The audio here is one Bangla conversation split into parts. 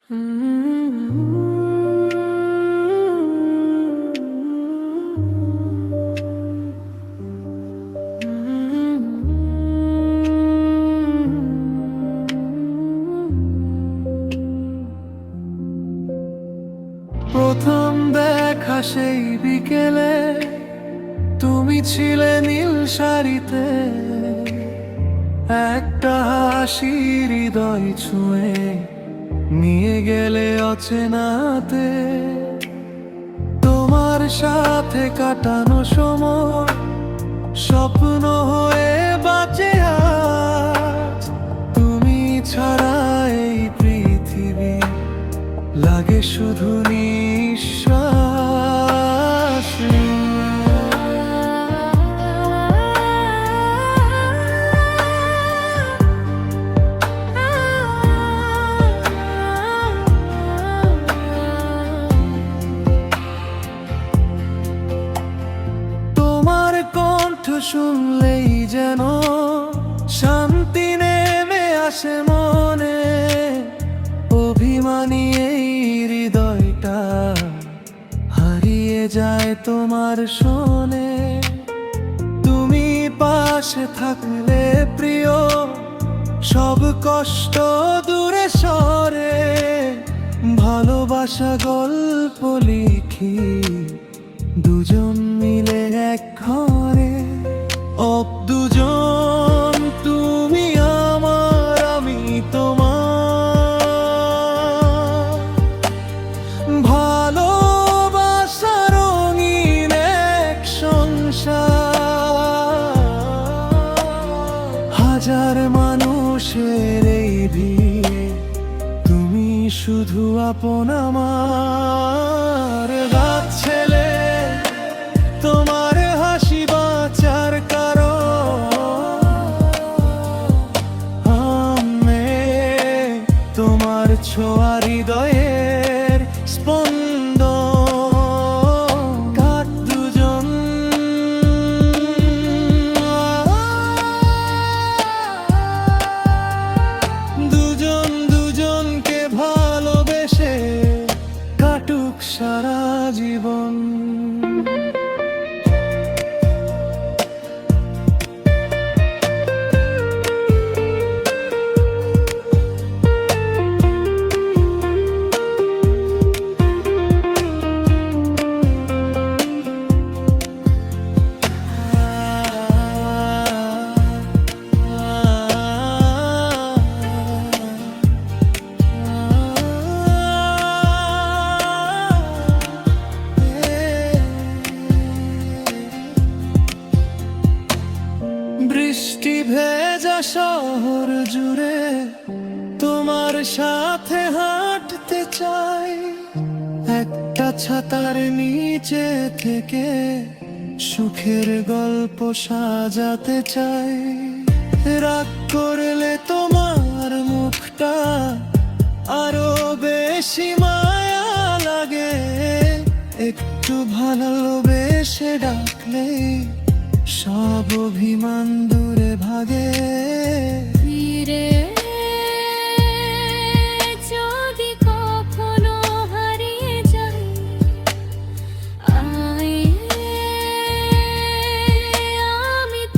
প্রথম দেখা সেই বিকেলে তুমি ছিলে নীল শাড়িতে, একটা হাসি হৃদয় ছুঁয়ে নিয়ে গেলে অচেনাতে। তোমার সাথে কাটানো সময় স্বপ্ন হয়ে বাঁচে আজ। তুমি ছাড়া এই পৃথিবী লাগে শুধু নিঃশ্বাস। তোমার কণ্ঠ শুনলেই যেন শান্তি নেমে আসে মনে। অভিমানী এই হৃদয়টা হারিয়ে যায় তোমার শোনে। তুমি পাশে থাকলে প্রিয় সব কষ্ট দূরে সরে। ভালোবাসা গল্প লিখি দুজন মিলে এক ঘরে। দুজন, তুমি আমার, আমি তোমার। ভালোবাসা রঙিন এক সংসার। হাজার মানুষের এই ভিড়ে তুমি শুধু আপন আমার। রাত ছেলে তোমার হাসি বাঁচার কারণ। তোমার ছোঁয়া হৃদয়ের স্পন্দন। কাঠ দুজন, দুজন দুজনকে ভালোবেসে কাটুক সারা জীবন। বৃষ্টি ভেজা শহর জুড়ে তোমার সাথে হাঁটতে চাই। একটা ছাতার নিচে থেকে সুখের গল্প সাজাতে চাই। রাগ করলে তোমার মুখটা আরো বেশি মায়া লাগে। একটু ভালোবেসে ডাকলে সব অভিমান দূরে ভাগে। ফিরে যদি কখনো হারিয়ে যাই, আমি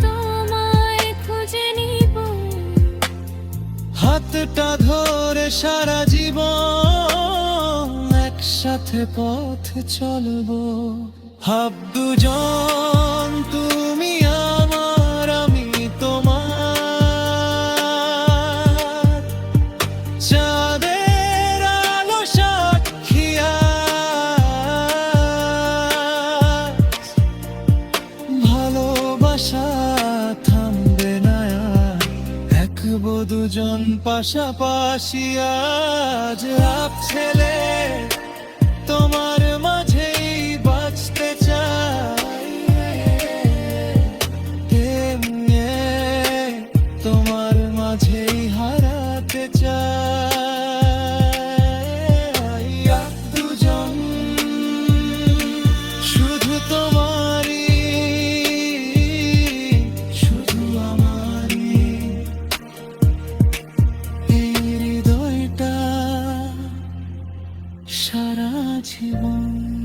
তোমায় খুঁজে নিব। হাতটা ধরে সারা জীবন একসাথে পথ চলবো। দুজন, তুমি আমার, আমি তোমার। চাঁদের আলো সাক্ষী আজ। ভালোবাসা থামবে না আর, একবো দুজন পাশাপাশি আজ। রাত ছেলে তোমার মাঝেই বাঁচতে চাই। তোমার মাঝেই হারাতে চাই। দুজন, শুধু তোমারই, শুধু আমারই। এই হৃদয়টা সারা জীবন।